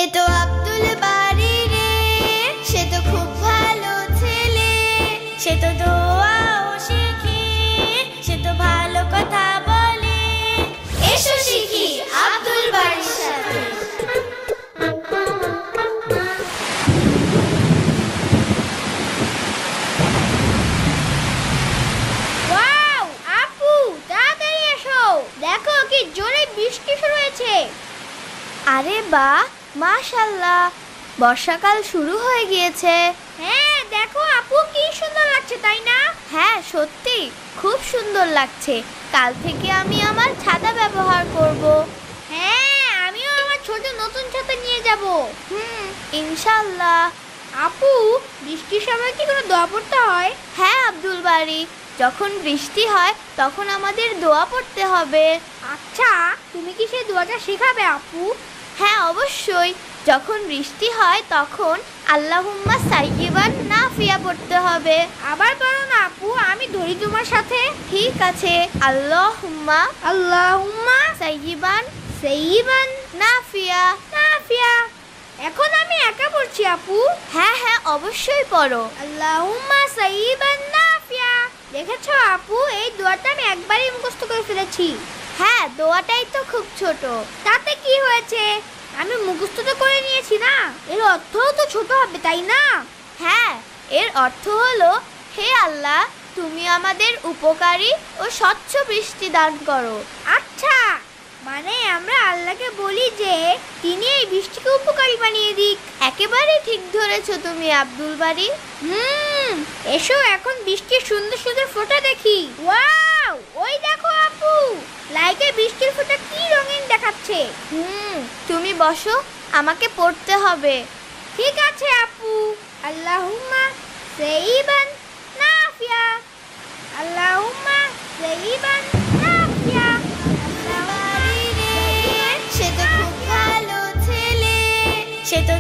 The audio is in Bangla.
এ তো আব্দুল বারী রে, সে তো খুব ভালো ছেলে, সে তো দোয়াও শিখে, সে তো ভালো কথা বলে। এসো শিখি আব্দুল বারীর সাথে। ওয়াও আপু, তাড়াতাড়ি এসো, দেখো কি জোরে বৃষ্টি শুরু হয়েছে। আরে বাহ, মাশাআল্লাহ, বর্ষাকাল শুরু হয়ে গিয়েছে। হ্যাঁ দেখো আপু, কি সুন্দর লাগছে তাই না? হ্যাঁ সত্যি খুব সুন্দর লাগছে। কাল থেকে আমি আমার ছাতা ব্যবহার করব। হ্যাঁ, আমিও আমার ছোট নতুন ছাতা নিয়ে যাব। ইনশাআল্লাহ। আপু, বৃষ্টির সময় কি কোনো দোয়া পড়তে হয়? হ্যাঁ আব্দুল বারী, যখন বৃষ্টি হয় তখন আমাদের দোয়া পড়তে হবে। আচ্ছা, তুমি কি সেই দোয়াটা শেখাবে আপু? হ্যাঁ অবশ্যই, যখন বৃষ্টি হয় তখন আল্লাহুম্মা সাইয়্যিবান নাফিয়া পড়তে হবে। আবার বলো না আপু, আমি ধরি তোমার সাথে। ঠিক আছে, আল্লাহুম্মা আল্লাহুম্মা সাইয়্যিবান সাইয়্যিবান নাফিয়া। নাফিয়া। এখন আমি একা পড়ছি আপু। হ্যাঁ হ্যাঁ অবশ্যই পড়ো। আল্লাহুম্মা সাইয়্যিবান নাফিয়া। দেখেছো আপু, এই দোয়াটা আমি একবারই মুখস্থ করে ফেলেছি। হ্যাঁ, দোয়াটাই তো খুব ছোট। তাতে কি হয়েছে, আমি মুখস্থ তো করে নিয়েছি না, এর অর্থও তো ছোট হবে তাই না? হ্যাঁ, এর অর্থ হলো, হে আল্লাহ, তুমি আমাদের উপকারী ও স্বচ্ছ বৃষ্টি দান করো। আচ্ছা, মানে আমরা আল্লাহকে বলি যে তিনি এই বৃষ্টিকে উপকারী বানিয়ে দিক। একেবারেই ঠিক ধরেছো তুমি আব্দুল বারী। এসো এখন বৃষ্টির সুন্দর সুন্দর ফোঁটা দেখি। ওয়াও, ওই দেখো আপু, লাইটে বৃষ্টির ফোঁটা কি রঙিন দেখাচ্ছে। তুমি বসো, আমাকে পড়তে হবে। ঠিক আছে আপু। আল্লাহুম্মা সাইয়্যিবান নাফিয়া, আল্লাহুম্মা সাইয়্যিবান নাফিয়া। বারী রে, সে তো খুব ভালো ছেলে, সে তো